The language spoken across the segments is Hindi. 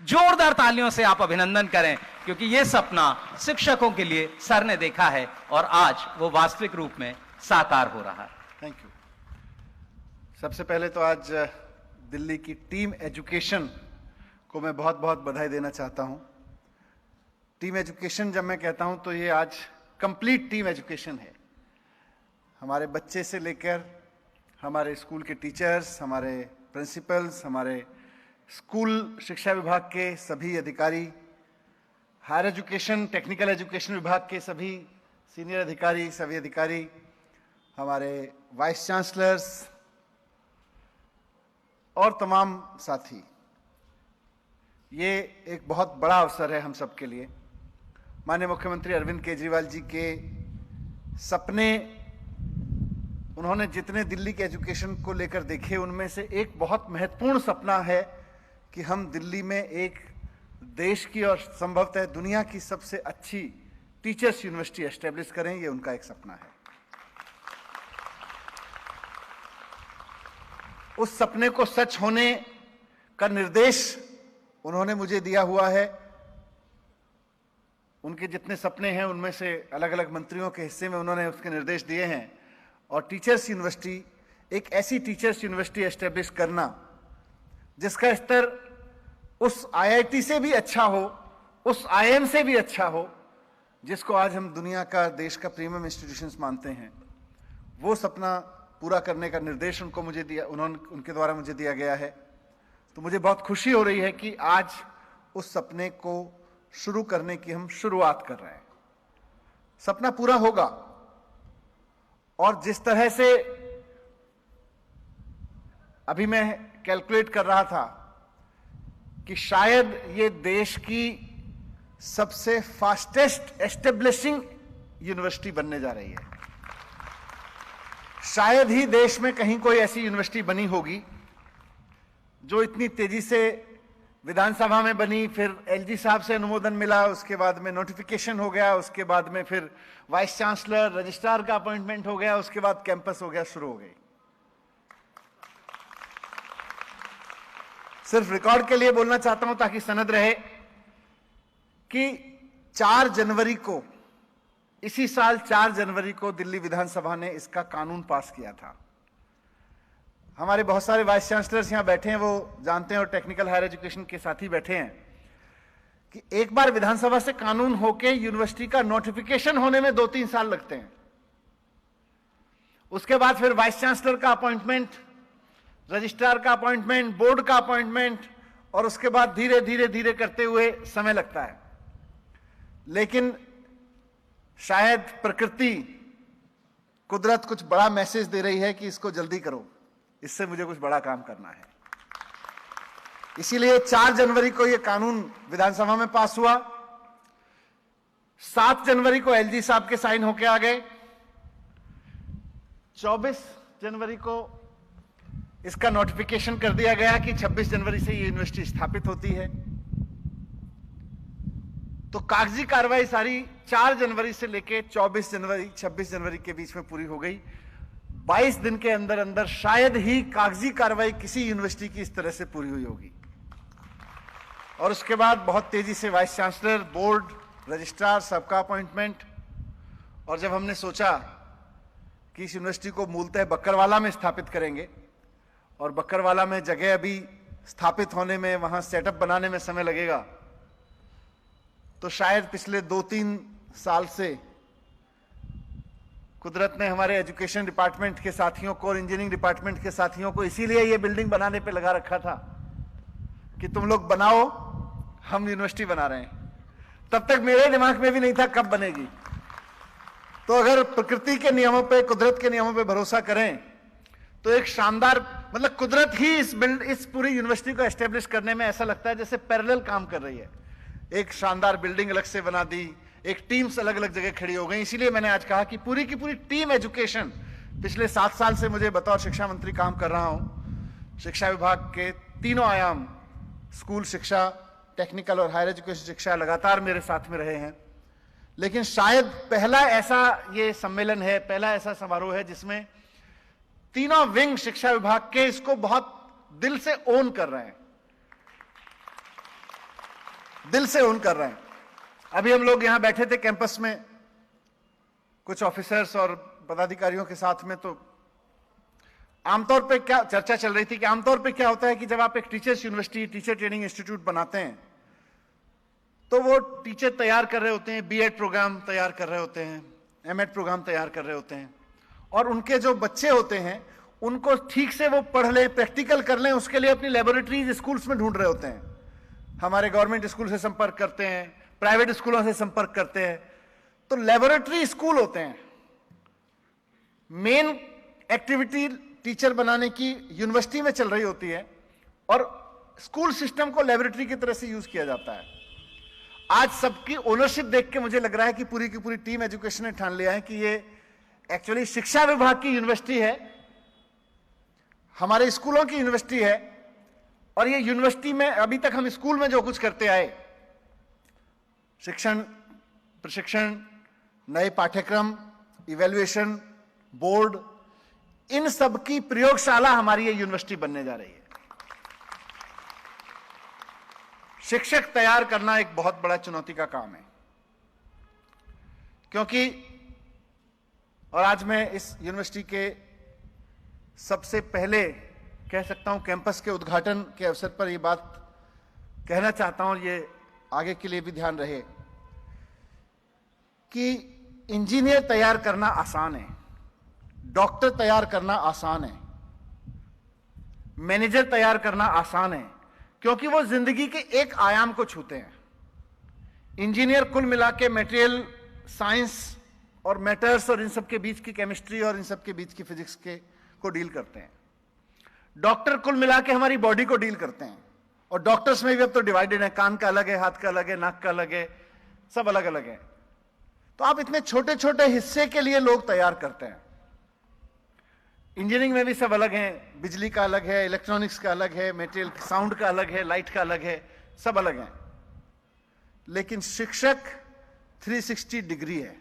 जोरदार तालियों से आप अभिनंदन करें, क्योंकि यह सपना शिक्षकों के लिए सर ने देखा है और आज वो वास्तविक रूप में साकार हो रहा है। Thank you. सबसे पहले तो आज दिल्ली की टीम एजुकेशन को मैं बहुत बहुत बधाई देना चाहता हूं। टीम एजुकेशन जब मैं कहता हूं तो ये आज कंप्लीट टीम एजुकेशन है। हमारे बच्चे से लेकर हमारे स्कूल के टीचर्स, हमारे प्रिंसिपल्स, हमारे स्कूल शिक्षा विभाग के सभी अधिकारी, हायर एजुकेशन टेक्निकल एजुकेशन विभाग के सभी सीनियर अधिकारी, सभी अधिकारी, हमारे वाइस चांसलर्स और तमाम साथी, ये एक बहुत बड़ा अवसर है हम सबके लिए। माननीय मुख्यमंत्री अरविंद केजरीवाल जी के सपने, उन्होंने जितने दिल्ली के एजुकेशन को लेकर देखे, उनमें से एक बहुत महत्वपूर्ण सपना है कि हम दिल्ली में एक देश की और संभवतः दुनिया की सबसे अच्छी टीचर्स यूनिवर्सिटी एस्टेब्लिश करें। ये उनका एक सपना है। उस सपने को सच होने का निर्देश उन्होंने मुझे दिया हुआ है। उनके जितने सपने हैं उनमें से अलग अलग मंत्रियों के हिस्से में उन्होंने उसके निर्देश दिए हैं। और टीचर्स यूनिवर्सिटी, एक ऐसी टीचर्स यूनिवर्सिटी एस्टेब्लिश करना जिसका स्तर उस आईआईटी से भी अच्छा हो, उस आईएम से भी अच्छा हो, जिसको आज हम दुनिया का, देश का प्रीमियम इंस्टीट्यूशंस मानते हैं, वो सपना पूरा करने का निर्देश उनके द्वारा मुझे दिया गया है। तो मुझे बहुत खुशी हो रही है कि आज उस सपने को शुरू करने की हम शुरुआत कर रहे हैं। सपना पूरा होगा और जिस तरह से अभी मैं कैलकुलेट कर रहा था कि शायद ये देश की सबसे फास्टेस्ट एस्टेब्लिशिंग यूनिवर्सिटी बनने जा रही है। शायद ही देश में कहीं कोई ऐसी यूनिवर्सिटी बनी होगी जो इतनी तेजी से विधानसभा में बनी, फिर एलजी साहब से अनुमोदन मिला, उसके बाद में नोटिफिकेशन हो गया, उसके बाद में फिर वाइस चांसलर, रजिस्ट्रार का अपॉइंटमेंट हो गया, उसके बाद कैंपस हो गया, शुरू हो गई। सिर्फ रिकॉर्ड के लिए बोलना चाहता हूं ताकि सनद रहे कि 4 जनवरी को, इसी साल 4 जनवरी को दिल्ली विधानसभा ने इसका कानून पास किया था। हमारे बहुत सारे वाइस चांसलर्स यहां बैठे हैं, वो जानते हैं, और टेक्निकल हायर एजुकेशन के साथी बैठे हैं कि एक बार विधानसभा से कानून होके यूनिवर्सिटी का नोटिफिकेशन होने में 2-3 साल लगते हैं। उसके बाद फिर वाइस चांसलर का अपॉइंटमेंट, रजिस्ट्रार का अपॉइंटमेंट, बोर्ड का अपॉइंटमेंट, और उसके बाद धीरे धीरे धीरे करते हुए समय लगता है। लेकिन शायद प्रकृति, कुदरत कुछ बड़ा मैसेज दे रही है कि इसको जल्दी करो, इससे मुझे कुछ बड़ा काम करना है। इसीलिए 4 जनवरी को यह कानून विधानसभा में पास हुआ। 7 जनवरी को एलजी साहब के साइन होके आ गए। 24 जनवरी को इसका नोटिफिकेशन कर दिया गया कि 26 जनवरी से ये यूनिवर्सिटी स्थापित होती है। तो कागजी कार्रवाई सारी 4 जनवरी से लेके 26 जनवरी के बीच में पूरी हो गई। 22 दिन के अंदर अंदर शायद ही कागजी कार्रवाई किसी यूनिवर्सिटी की इस तरह से पूरी हुई होगी। और उसके बाद बहुत तेजी से वाइस चांसलर, बोर्ड, रजिस्ट्रार, सबका अपॉइंटमेंट। और जब हमने सोचा कि इस यूनिवर्सिटी को मूलतः बक्करवाला में स्थापित करेंगे, और बक्करवाला में जगह अभी स्थापित होने में, वहां सेटअप बनाने में समय लगेगा, तो शायद पिछले 2-3 साल से कुदरत ने हमारे एजुकेशन डिपार्टमेंट के साथियों को और इंजीनियरिंग डिपार्टमेंट के साथियों को इसीलिए ये बिल्डिंग बनाने पे लगा रखा था कि तुम लोग बनाओ, हम यूनिवर्सिटी बना रहे हैं। तब तक मेरे दिमाग में भी नहीं था कब बनेगी। तो अगर प्रकृति के नियमों पे, कुदरत के नियमों पे भरोसा करें तो एक शानदार, मतलब कुदरत ही इस पूरी यूनिवर्सिटी को एस्टेब्लिश करने में ऐसा लगता है जैसे पैरेलल काम कर रही है। एक शानदार बिल्डिंग अलग से बना दी, एक टीम्स अलग अलग जगह खड़ी हो गई। इसीलिए मैंने आज कहा कि पूरी की पूरी टीम एजुकेशन, पिछले 7 साल से मुझे बतौर शिक्षा मंत्री काम कर रहा हूं। शिक्षा विभाग के तीनों आयाम, स्कूल शिक्षा, टेक्निकल और हायर एजुकेशन शिक्षा, लगातार मेरे साथ में रहे हैं। लेकिन शायद पहला ऐसा ये सम्मेलन है, पहला ऐसा समारोह है जिसमें तीनों विंग शिक्षा विभाग के इसको बहुत दिल से ओन कर रहे हैं। दिल से ओन कर रहे हैं। अभी हम लोग यहां बैठे थे कैंपस में कुछ ऑफिसर्स और पदाधिकारियों के साथ में, तो आमतौर पे क्या चर्चा चल रही थी कि आमतौर पे क्या होता है कि जब आप एक teachers university, teacher training institute बनाते हैं तो वो टीचर तैयार कर रहे होते हैं, बीएड प्रोग्राम तैयार कर रहे होते हैं, एमएड प्रोग्राम तैयार कर रहे होते हैं, और उनके जो बच्चे होते हैं उनको ठीक से वो पढ़ लें, प्रैक्टिकल कर लें, उसके लिए अपनी लेबोरेटरीज स्कूल्स में ढूंढ रहे होते हैं। हमारे गवर्नमेंट स्कूल से संपर्क करते हैं, प्राइवेट स्कूलों से संपर्क करते हैं, तो लेबोरेटरी स्कूल होते हैं। मेन एक्टिविटी टीचर बनाने की यूनिवर्सिटी में चल रही होती है और स्कूल सिस्टम को लेबोरेटरी की तरह से यूज किया जाता है। आज सबकी ओनरशिप देख के मुझे लग रहा है कि पूरी की पूरी टीम एजुकेशन ने ठान लिया है कि ये एक्चुअली शिक्षा विभाग की यूनिवर्सिटी है, हमारे स्कूलों की यूनिवर्सिटी है, और ये यूनिवर्सिटी में अभी तक हम स्कूल में जो कुछ करते आए, शिक्षण, प्रशिक्षण, नए पाठ्यक्रम, इवैल्यूएशन, बोर्ड, इन सब की प्रयोगशाला हमारी ये यूनिवर्सिटी बनने जा रही है। शिक्षक तैयार करना एक बहुत बड़ा चुनौती का काम है, क्योंकि, और आज मैं इस यूनिवर्सिटी के सबसे पहले कह सकता हूं कैंपस के उद्घाटन के अवसर पर यह बात कहना चाहता हूं, और ये आगे के लिए भी ध्यान रहे कि इंजीनियर तैयार करना आसान है, डॉक्टर तैयार करना आसान है, मैनेजर तैयार करना आसान है, क्योंकि वो जिंदगी के एक आयाम को छूते हैं। इंजीनियर कुल मिला के मटेरियल साइंस और मैटर्स और इन सब के बीच की केमिस्ट्री और इन सब के बीच की फिजिक्स के को डील करते हैं। डॉक्टर कुल मिला के हमारी बॉडी को डील करते हैं, और डॉक्टर्स में भी अब तो डिवाइडेड है, कान का अलग है, हाथ का अलग है, नाक का अलग है, सब अलग अलग है। तो आप इतने छोटे छोटे हिस्से के लिए लोग तैयार करते हैं। इंजीनियरिंग में भी सब अलग हैं, बिजली का अलग है, इलेक्ट्रॉनिक्स का अलग है, मटेरियल साउंड का अलग है, लाइट का अलग है, सब अलग हैं। लेकिन शिक्षक 360 डिग्री है,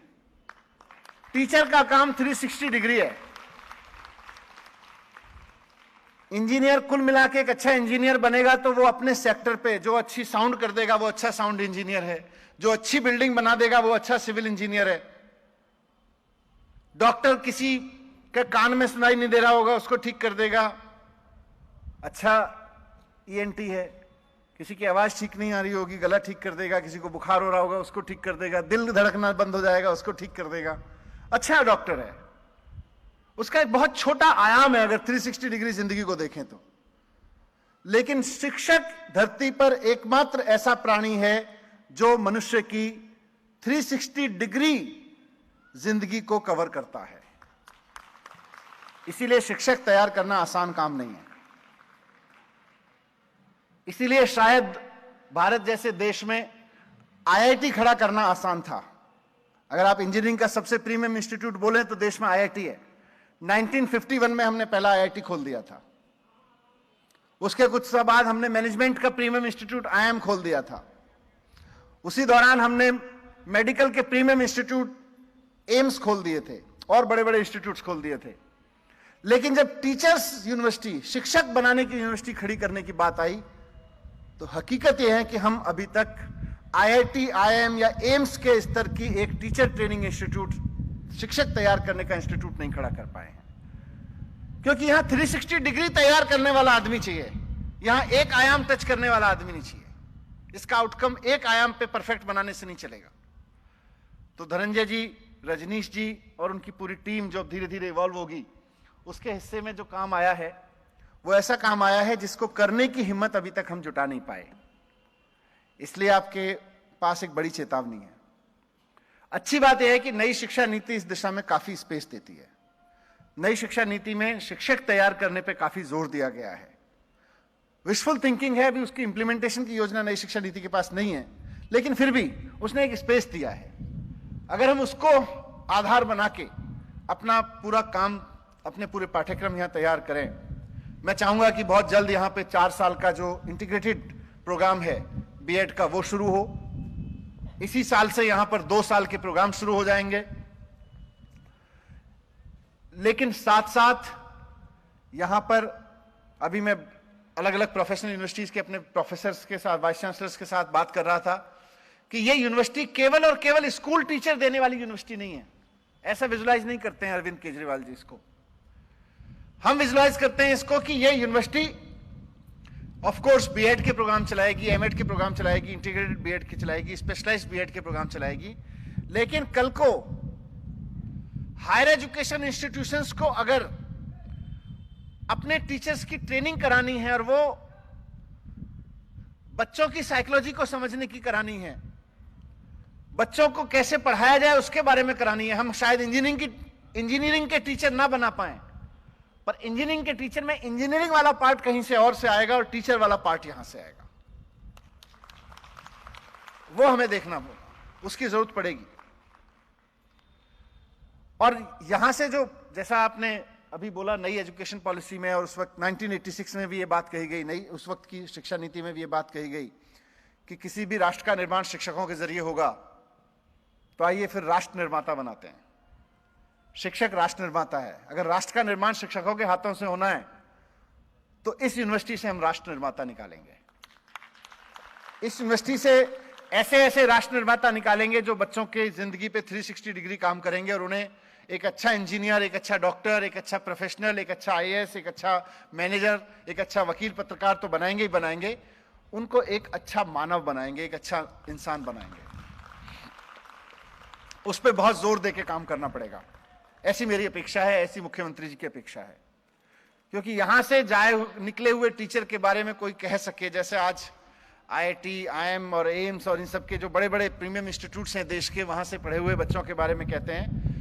टीचर का काम 360 डिग्री है। इंजीनियर कुल मिला के एक अच्छा इंजीनियर बनेगा तो वो अपने सेक्टर पे जो अच्छी साउंड कर देगा वो अच्छा साउंड इंजीनियर है, जो अच्छी बिल्डिंग बना देगा वो अच्छा सिविल इंजीनियर है। डॉक्टर किसी के कान में सुनाई नहीं दे रहा होगा उसको ठीक कर देगा, अच्छा ईएनटी है। किसी की आवाज ठीक नहीं आ रही होगी, गला ठीक कर देगा, किसी को बुखार हो रहा होगा उसको ठीक कर देगा, दिल धड़कना बंद हो जाएगा उसको ठीक कर देगा, अच्छा डॉक्टर है। उसका एक बहुत छोटा आयाम है अगर 360 डिग्री जिंदगी को देखें तो। लेकिन शिक्षक धरती पर एकमात्र ऐसा प्राणी है जो मनुष्य की 360 डिग्री जिंदगी को कवर करता है। इसीलिए शिक्षक तैयार करना आसान काम नहीं है। इसीलिए शायद भारत जैसे देश में आईआईटी खड़ा करना आसान था। अगर आप इंजीनियरिंग का सबसे प्रीमियम इंस्टीट्यूट बोलें तो देश में आईआईटी है। 1951 में हमने पहला आईआईटी खोल दिया था। उसके कुछ साल बाद हमने मैनेजमेंट का प्रीमियम इंस्टीट्यूट आईएम खोल दिया था। उसी दौरान हमने मेडिकल के प्रीमियम इंस्टीट्यूट एम्स खोल दिए थे और बड़े बड़े इंस्टीट्यूट्स खोल दिए थे। लेकिन जब टीचर्स यूनिवर्सिटी, शिक्षक बनाने की यूनिवर्सिटी खड़ी करने की बात आई तो हकीकत यह है कि हम अभी तक आईआईटी, आईएम या एम्स के स्तर की एक टीचर ट्रेनिंग इंस्टीट्यूट, शिक्षक तैयार करने का इंस्टीट्यूट नहीं खड़ा कर पाए हैं। क्योंकि यहां 360 डिग्री तैयार करने वाला आदमी चाहिए, यहां एक आयाम टच करने वाला आदमी नहीं चाहिए। इसका आउटकम एक आयाम पे परफेक्ट बनाने से नहीं चलेगा। तो धनंजय जी, रजनीश जी और उनकी पूरी टीम जो धीरे धीरे इवॉल्व होगी, उसके हिस्से में जो काम आया है वो ऐसा काम आया है जिसको करने की हिम्मत अभी तक हम जुटा नहीं पाए। इसलिए आपके पास एक बड़ी चेतावनी है। अच्छी बात यह है कि नई शिक्षा नीति इस दिशा में काफी स्पेस देती है। नई शिक्षा नीति में शिक्षक तैयार करने पे काफी जोर दिया गया है। विशफुल थिंकिंग है, अभी उसकी इंप्लीमेंटेशन की योजना नई शिक्षा नीति के पास नहीं है, लेकिन फिर भी उसने एक स्पेस दिया है। अगर हम उसको आधार बना के अपना पूरा काम, अपने पूरे पाठ्यक्रम यहां तैयार करें, मैं चाहूंगा कि बहुत जल्द यहां पे 4 साल का जो इंटीग्रेटेड प्रोग्राम है बीएड का वो शुरू हो। इसी साल से यहां पर 2 साल के प्रोग्राम शुरू हो जाएंगे। लेकिन साथ साथ यहां पर अभी मैं अलग अलग प्रोफेशनल यूनिवर्सिटीज के अपने प्रोफेसर्स के साथ, वाइस चांसलर्स के साथ बात कर रहा था कि ये यूनिवर्सिटी केवल और केवल स्कूल टीचर देने वाली यूनिवर्सिटी नहीं है। ऐसा विजुलाइज नहीं करते हैं अरविंद केजरीवाल जी इसको। हम विजुलाइज करते हैं इसको कि ये यूनिवर्सिटी ऑफ कोर्स बीएड के प्रोग्राम चलाएगी, एमएड के प्रोग्राम चलाएगी, इंटीग्रेटेड बीएड के चलाएगी, स्पेशलाइज्ड बीएड के प्रोग्राम चलाएगी, लेकिन कल को हायर एजुकेशन इंस्टीट्यूशंस को अगर अपने टीचर्स की ट्रेनिंग करानी है और वो बच्चों की साइकोलॉजी को समझने की करानी है, बच्चों को कैसे पढ़ाया जाए उसके बारे में करानी है। हम शायद इंजीनियरिंग के टीचर ना बना पाए, पर इंजीनियरिंग के टीचर में इंजीनियरिंग वाला पार्ट कहीं से और से आएगा और टीचर वाला पार्ट यहां से आएगा। वो हमें देखना होगा, उसकी जरूरत पड़ेगी। और यहां से जो, जैसा आपने अभी बोला, नई एजुकेशन पॉलिसी में और उस वक्त 1986 में भी ये बात कही गई, नई उस वक्त की शिक्षा नीति में भी ये बात कही गई कि किसी भी राष्ट्र का निर्माण शिक्षकों के जरिए होगा। तो आइए फिर राष्ट्र निर्माता बनाते हैं। शिक्षक राष्ट्र निर्माता है। अगर राष्ट्र का निर्माण शिक्षकों के हाथों से होना है तो इस यूनिवर्सिटी से हम राष्ट्र निर्माता निकालेंगे। इस यूनिवर्सिटी से ऐसे ऐसे राष्ट्र निर्माता निकालेंगे जो बच्चों के जिंदगी पे 360 डिग्री काम करेंगे और उन्हें एक अच्छा इंजीनियर, एक अच्छा डॉक्टर, एक अच्छा प्रोफेशनल, एक अच्छा आईएएस, एक अच्छा मैनेजर, एक अच्छा वकील, पत्रकार तो बनाएंगे ही बनाएंगे, उनको एक अच्छा मानव बनाएंगे, एक अच्छा इंसान बनाएंगे। उस पर बहुत जोर देके काम करना पड़ेगा। ऐसी मेरी अपेक्षा है, ऐसी मुख्यमंत्री जी की अपेक्षा है। क्योंकि यहां से निकले हुए टीचर के बारे में कोई कह सके, जैसे आज आईआईटी, आईएम और एम्स और इन सब के जो बड़े बड़े प्रीमियम इंस्टीट्यूट्स हैं देश के, वहां से पढ़े हुए बच्चों के बारे में कहते हैं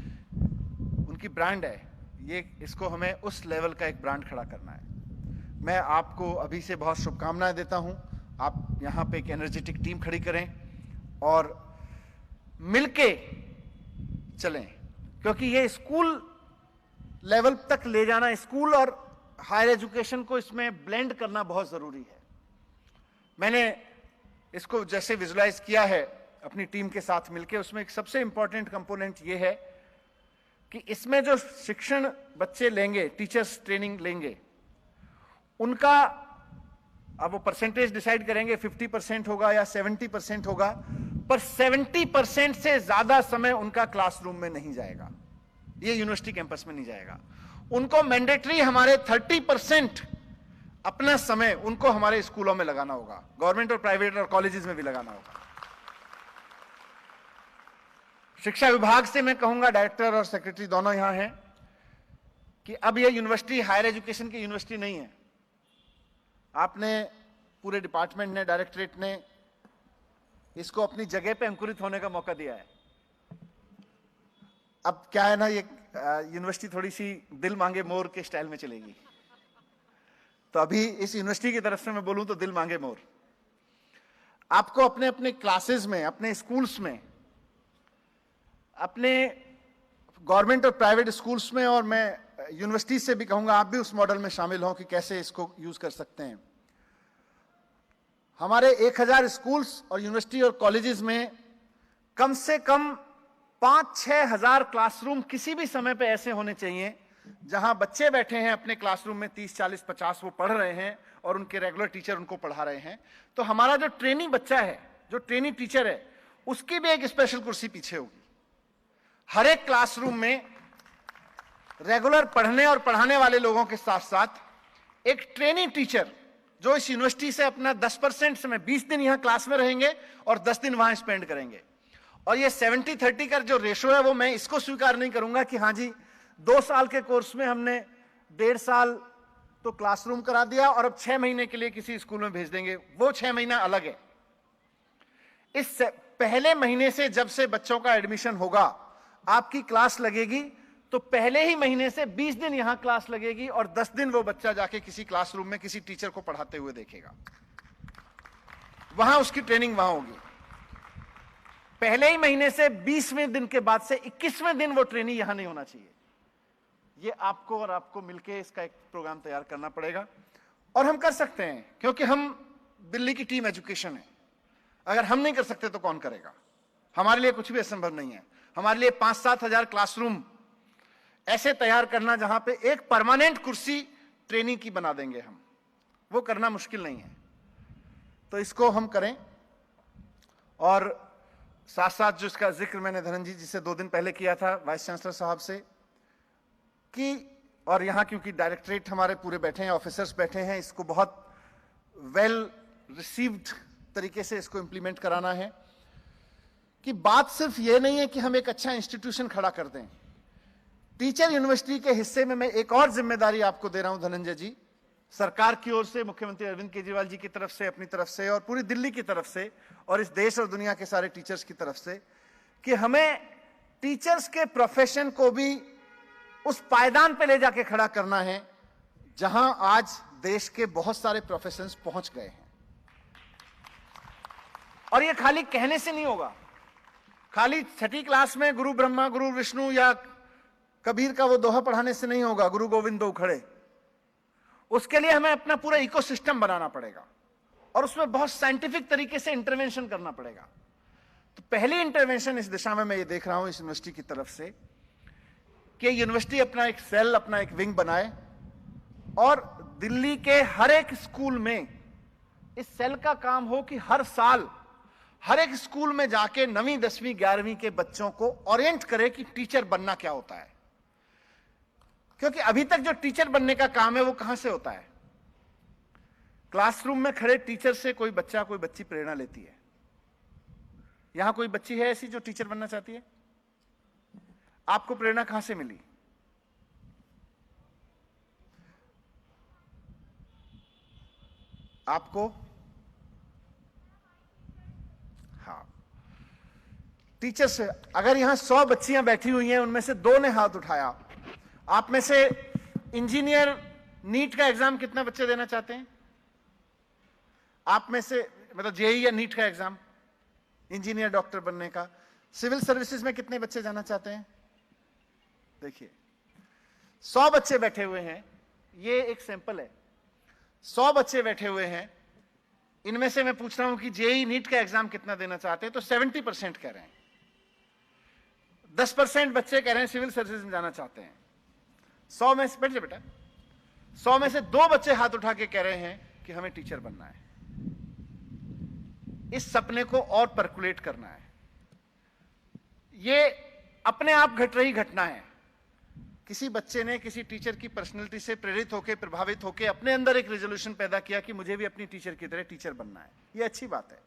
उनकी ब्रांड है ये, इसको हमें उस लेवल का एक ब्रांड खड़ा करना है। मैं आपको अभी से बहुत शुभकामनाएं देता हूं। आप यहां पे एक एनर्जेटिक टीम खड़ी करें और मिलके चलें, क्योंकि ये स्कूल लेवल तक ले जाना, स्कूल और हायर एजुकेशन को इसमें ब्लेंड करना बहुत जरूरी है। मैंने इसको जैसे विजुलाइज किया है अपनी टीम के साथ मिलकर, उसमें एक सबसे इंपॉर्टेंट कंपोनेंट ये है कि इसमें जो शिक्षण बच्चे लेंगे, टीचर्स ट्रेनिंग लेंगे, उनका अब वो परसेंटेज डिसाइड करेंगे, 50% होगा या 70% होगा, पर 70% से ज्यादा समय उनका क्लासरूम में नहीं जाएगा, ये यूनिवर्सिटी कैंपस में नहीं जाएगा। उनको मैंडेटरी हमारे 30% अपना समय उनको हमारे स्कूलों में लगाना होगा, गवर्नमेंट और प्राइवेट और कॉलेजेस में भी लगाना होगा। शिक्षा विभाग से मैं कहूंगा, डायरेक्टर और सेक्रेटरी दोनों यहां हैं, कि अब यह यूनिवर्सिटी हायर एजुकेशन की यूनिवर्सिटी नहीं है। आपने, पूरे डिपार्टमेंट ने, डायरेक्टरेट ने इसको अपनी जगह पे अंकुरित होने का मौका दिया है। अब क्या है ना, ये यूनिवर्सिटी थोड़ी सी दिल मांगे मोर के स्टाइल में चलेगी। तो अभी इस यूनिवर्सिटी की तरफ से मैं बोलूं तो दिल मांगे मोर। आपको अपने अपने क्लासेस में, अपने स्कूल्स में, अपने गवर्नमेंट और प्राइवेट स्कूल्स में, और मैं यूनिवर्सिटी से भी कहूंगा आप भी उस मॉडल में शामिल हो कि कैसे इसको यूज कर सकते हैं। हमारे 1000 स्कूल्स और यूनिवर्सिटी और कॉलेजेस में कम से कम 5-6 हजार क्लासरूम किसी भी समय पे ऐसे होने चाहिए जहां बच्चे बैठे हैं अपने क्लासरूम में, 30, 40, 50 वो पढ़ रहे हैं और उनके रेगुलर टीचर उनको पढ़ा रहे हैं। तो हमारा जो ट्रेनी बच्चा है, जो ट्रेनी टीचर है, उसकी भी एक स्पेशल कुर्सी पीछे होगी। हर एक क्लासरूम में रेगुलर पढ़ने और पढ़ाने वाले लोगों के साथ साथ एक ट्रेनिंग टीचर जो इस यूनिवर्सिटी से अपना 10% समय, 20 दिन यहां क्लास में रहेंगे और 10 दिन वहां स्पेंड करेंगे। और ये 70-30 का जो रेशो है, वो मैं इसको स्वीकार नहीं करूंगा कि हाँ जी 2 साल के कोर्स में हमने 1.5 साल तो क्लासरूम करा दिया और अब 6 महीने के लिए किसी स्कूल में भेज देंगे। वो 6 महीना अलग है। इस पहले महीने से जब से बच्चों का एडमिशन होगा, आपकी क्लास लगेगी तो पहले ही महीने से 20 दिन यहां क्लास लगेगी और 10 दिन वो बच्चा जाके किसी क्लासरूम में किसी टीचर को पढ़ाते हुए देखेगा। वहां उसकी ट्रेनिंग वहां होगी। पहले ही महीने से 20वें दिन के बाद से 21वें दिन वो ट्रेनिंग यहां नहीं होना चाहिए। ये आपको और आपको मिलकर इसका एक प्रोग्राम तैयार करना पड़ेगा और हम कर सकते हैं, क्योंकि हम दिल्ली की टीम एजुकेशन है। अगर हम नहीं कर सकते तो कौन करेगा? हमारे लिए कुछ भी असंभव नहीं है। हमारे लिए 5-7 हजार क्लासरूम ऐसे तैयार करना जहां पे एक परमानेंट कुर्सी ट्रेनिंग की बना देंगे हम, वो करना मुश्किल नहीं है। तो इसको हम करें। और साथ साथ जो इसका जिक्र मैंने धनंजय जी से 2 दिन पहले किया था, वाइस चांसलर साहब से, कि और यहां क्योंकि डायरेक्टरेट हमारे पूरे बैठे हैं, ऑफिसर्स बैठे हैं, इसको बहुत वेल रिसीव्ड तरीके से इसको इंप्लीमेंट कराना है कि बात सिर्फ ये नहीं है कि हम एक अच्छा इंस्टीट्यूशन खड़ा कर दें। टीचर यूनिवर्सिटी के हिस्से में मैं एक और जिम्मेदारी आपको दे रहा हूं धनंजय जी, सरकार की ओर से, मुख्यमंत्री अरविंद केजरीवाल जी की तरफ से, अपनी तरफ से और पूरी दिल्ली की तरफ से और इस देश और दुनिया के सारे टीचर्स की तरफ से, कि हमें टीचर्स के प्रोफेशन को भी उस पायदान पे ले जाके खड़ा करना है जहां आज देश के बहुत सारे प्रोफेशंस पहुंच गए हैं। और ये खाली कहने से नहीं होगा, खाली छठी क्लास में गुरु ब्रह्मा गुरु विष्णु या कबीर का वो दोहा पढ़ाने से नहीं होगा, गुरु गोविंद दो खड़े। उसके लिए हमें अपना पूरा इकोसिस्टम बनाना पड़ेगा और उसमें बहुत साइंटिफिक तरीके से इंटरवेंशन करना पड़ेगा। तो पहली इंटरवेंशन इस दिशा में मैं ये देख रहा हूं इस यूनिवर्सिटी की तरफ से कि यूनिवर्सिटी अपना एक सेल, अपना एक विंग बनाए और दिल्ली के हर एक स्कूल में इस सेल का काम हो कि हर साल हर एक स्कूल में जाके 9वीं 10वीं 11वीं के बच्चों को ओरिएंट करे कि टीचर बनना क्या होता है। क्योंकि अभी तक जो टीचर बनने का काम है वो कहां से होता है? क्लासरूम में खड़े टीचर से कोई बच्चा कोई बच्ची प्रेरणा लेती है। यहां कोई बच्ची है ऐसी जो टीचर बनना चाहती है? आपको प्रेरणा कहां से मिली? आपको? हाँ, टीचर से। अगर यहां 100 बच्चियां बैठी हुई हैं, उनमें से 2 ने हाथ उठाया, आप में से इंजीनियर नीट का एग्जाम कितना बच्चे देना चाहते हैं? आप में से मतलब जेईई या नीट का एग्जाम इंजीनियर डॉक्टर बनने का, सिविल सर्विसेज में कितने बच्चे जाना चाहते हैं? देखिए 100 बच्चे बैठे हुए हैं, ये एक सैंपल है। 100 बच्चे बैठे हुए हैं, इनमें से मैं पूछ रहा हूं कि जेईई नीट का एग्जाम कितना देना चाहते हैं, तो 70% कह रहे हैं। 10% बच्चे कह रहे हैं सिविल सर्विसेज में जाना चाहते हैं। 100 में से, बैठ जा बेटा, 100 में से 2 बच्चे हाथ उठा के कह रहे हैं कि हमें टीचर बनना है। इस सपने को और परकुलेट करना है। ये अपने आप घट रही घटना है। किसी बच्चे ने किसी टीचर की पर्सनैलिटी से प्रेरित होकर, प्रभावित होकर अपने अंदर एक रेजोल्यूशन पैदा किया कि मुझे भी अपनी टीचर की तरह टीचर बनना है। ये अच्छी बात है,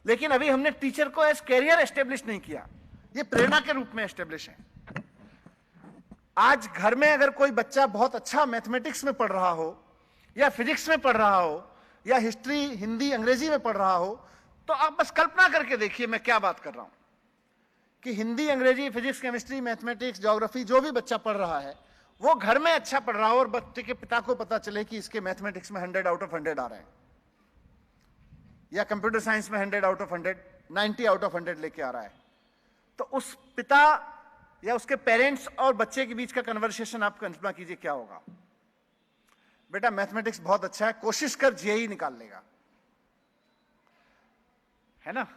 लेकिन अभी हमने टीचर को एज कैरियर एस्टेब्लिश नहीं किया, ये प्रेरणा के रूप में एस्टेब्लिश है। आज घर में अगर कोई बच्चा बहुत अच्छा मैथमेटिक्स में पढ़ रहा हो या फिजिक्स में पढ़ रहा हो या हिस्ट्री, हिंदी, अंग्रेजी में पढ़ रहा हो, तो आप बस कल्पना करके देखिए मैं क्या बात कर रहा हूं कि हिंदी, अंग्रेजी, फिजिक्स, केमिस्ट्री, मैथमेटिक्स, ज्योग्राफी जो भी बच्चा पढ़ रहा है वो घर में अच्छा पढ़ रहा हो और बच्चे के पिता को पता चले कि इसके मैथमेटिक्स में 100 आउट ऑफ 100 आ रहे हैं या कंप्यूटर साइंस में 100 आउट ऑफ 100, 90 आउट ऑफ 100 लेके आ रहा है, तो उस पिता या उसके पेरेंट्स और बच्चे के बीच का कन्वर्सेशन आप कल्पना कीजिए क्या होगा। बेटा मैथमेटिक्स बहुत अच्छा है, कोशिश कर जेईई निकाल लेगा, है ना?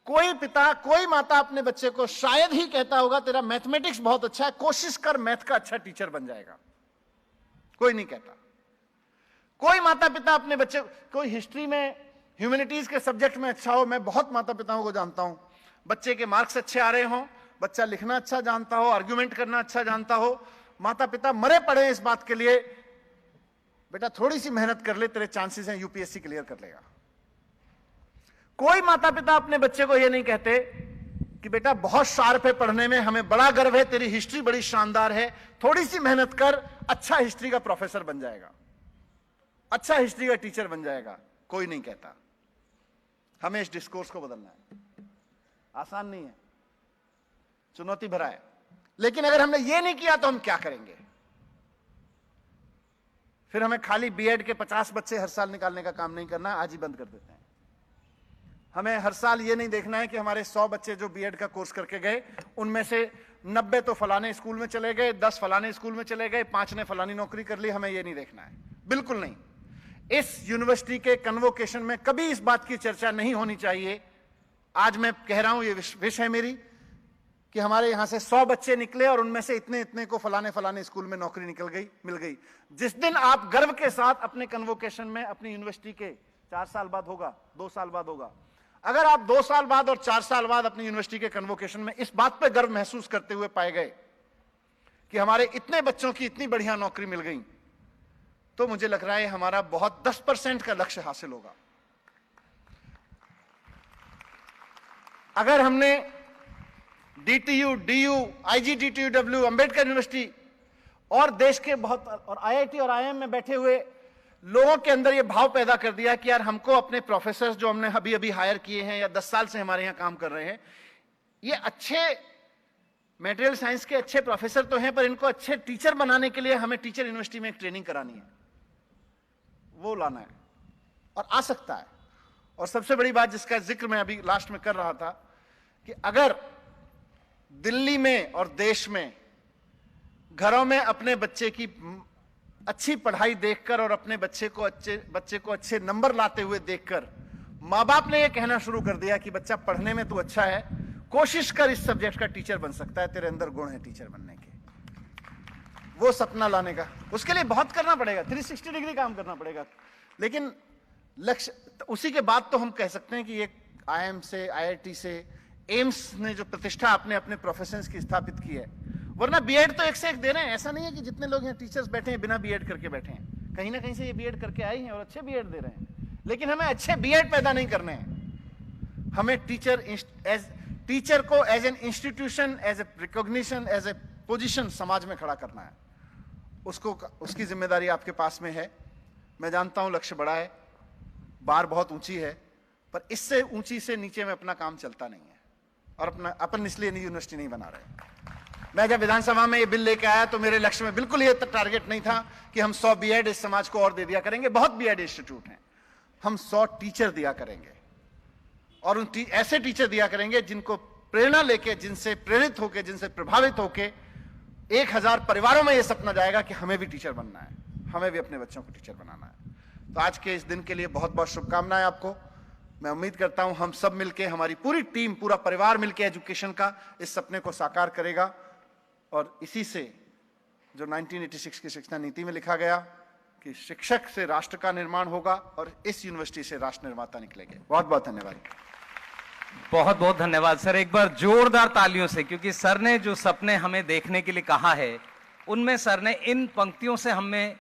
कोई पिता, कोई माता अपने बच्चे को शायद ही कहता होगा तेरा मैथमेटिक्स बहुत अच्छा है, कोशिश कर मैथ का अच्छा टीचर बन जाएगा। कोई नहीं कहता। कोई माता पिता अपने बच्चे, कोई हिस्ट्री में, ह्यूमैनिटीज के सब्जेक्ट में अच्छा हो, मैं बहुत माता पिताओं को जानता हूं, बच्चे के मार्क्स अच्छे आ रहे हों, बच्चा लिखना अच्छा जानता हो, आर्ग्यूमेंट करना अच्छा जानता हो, माता पिता मरे पड़े इस बात के लिए, बेटा थोड़ी सी मेहनत कर ले, तेरे चांसेस हैं यूपीएससी क्लियर कर लेगा। कोई माता पिता अपने बच्चे को यह नहीं कहते कि बेटा बहुत शार्प है पढ़ने में, हमें बड़ा गर्व है, तेरी हिस्ट्री बड़ी शानदार है, थोड़ी सी मेहनत कर, अच्छा हिस्ट्री का प्रोफेसर बन जाएगा, अच्छा हिस्ट्री का टीचर बन जाएगा। कोई नहीं कहता। हमें इस डिस्कोर्स को बदलना है। आसान नहीं है, चुनौती भरा है, लेकिन अगर हमने ये नहीं किया तो हम क्या करेंगे? फिर हमें खाली बीएड के 50 बच्चे हर साल निकालने का काम नहीं करना, आज ही बंद कर देते हैं। हमें हर साल ये नहीं देखना है कि हमारे 100 बच्चे जो बीएड का कोर्स करके गए, उनमें से 90 तो फलाने स्कूल में चले गए, 10 फलाने स्कूल में चले गए, 5 ने फलानी नौकरी कर ली। हमें ये नहीं देखना है, बिल्कुल नहीं। इस यूनिवर्सिटी के कन्वोकेशन में कभी इस बात की चर्चा नहीं होनी चाहिए। आज मैं कह रहा हूं, ये विश है मेरी कि हमारे यहां से 100 बच्चे निकले और उनमें से इतने इतने को फलाने फलाने स्कूल में नौकरी मिल गई। जिस दिन आप गर्व के साथ अपने कन्वोकेशन में अपनी यूनिवर्सिटी के 4 साल बाद होगा, 2 साल बाद होगा, अगर आप 2 साल बाद और 4 साल बाद अपनी यूनिवर्सिटी के कन्वोकेशन में इस बात पर गर्व महसूस करते हुए पाए गए कि हमारे इतने बच्चों की इतनी बढ़िया नौकरी मिल गई, तो मुझे लग रहा है हमारा बहुत 10% का लक्ष्य हासिल होगा। अगर हमने DTU, DU, IGDTUW, Ambedkar university और देश के बहुत और IIT और IIM में बैठे हुए लोगों के अंदर यह भाव पैदा कर दिया कि यार हमको अपने प्रोफेसर जो हमने अभी अभी हायर किए हैं या 10 साल से हमारे यहां काम कर रहे हैं, ये अच्छे मटेरियल साइंस के अच्छे प्रोफेसर तो हैं, पर इनको अच्छे टीचर बनाने के लिए हमें टीचर यूनिवर्सिटी में एक ट्रेनिंग करानी है, वो लाना है और आ सकता है। और सबसे बड़ी बात जिसका जिक्र मैं अभी लास्ट में कर रहा था कि अगर दिल्ली में और देश में घरों में अपने बच्चे की अच्छी पढ़ाई देखकर और अपने बच्चे को अच्छे नंबर लाते हुए देखकर माँ बाप ने यह कहना शुरू कर दिया कि बच्चा पढ़ने में तो अच्छा है, कोशिश कर इस सब्जेक्ट का टीचर बन सकता है, तेरे अंदर गुण है टीचर बनने के, वो सपना लाने का, उसके लिए बहुत करना पड़ेगा, 360 डिग्री काम करना पड़ेगा, लेकिन लक्ष्य उसी के बाद तो हम कह सकते हैं कि ये IIM से, IIT से, एम्स ने जो प्रतिष्ठा आपने अपने प्रोफेशंस की स्थापित की है, वरना बीएड तो एक से एक दे रहे हैं। ऐसा नहीं है कि जितने लोग यहाँ टीचर्स बैठे हैं बिना बीएड करके बैठे हैं, कहीं ना कहीं से ये बीएड करके आए हैं और अच्छे बीएड दे रहे हैं, लेकिन हमें अच्छे बीएड पैदा नहीं करने हैं, हमें टीचर को as an institution, as a recognition, as a position समाज में खड़ा करना है। उसकी जिम्मेदारी आपके पास में है। मैं जानता हूं लक्ष्य बड़ा है, बार बहुत ऊंची है, पर इससे ऊंची से नीचे में अपना काम चलता नहीं है और अपन इसलिए यूनिवर्सिटी नहीं बना रहे। मैं जब विधानसभा में ये बिल लेके आया तो मेरे लक्ष्य में बिल्कुल ये टारगेट नहीं था कि हम 100 बीएड इस समाज को और दे दिया करेंगे, बहुत बीएड इंस्टीट्यूट हैं, हम 100 टीचर दिया करेंगे और ऐसे टीचर दिया करेंगे जिनको प्रेरणा लेके, जिनसे प्रेरित होके, जिनसे प्रभावित होके 1000 परिवारों में यह सपना जाएगा कि हमें भी टीचर बनना है, हमें भी अपने बच्चों को टीचर बनाना है। तो आज के इस दिन के लिए बहुत बहुत शुभकामनाएं आपको। मैं उम्मीद करता हूं हम सब मिलके, हमारी पूरी टीम, पूरा परिवार मिलके एजुकेशन का इस सपने को साकार करेगा और इसी से जो 1986 की शिक्षा नीति में लिखा गया कि शिक्षक से राष्ट्र का निर्माण होगा और इस यूनिवर्सिटी से राष्ट्र निर्माता निकलेंगे। बहुत बहुत धन्यवाद। बहुत बहुत धन्यवाद सर, एक बार जोरदार तालियों से, क्योंकि सर ने जो सपने हमें देखने के लिए कहा है उनमें सर ने इन पंक्तियों से हमें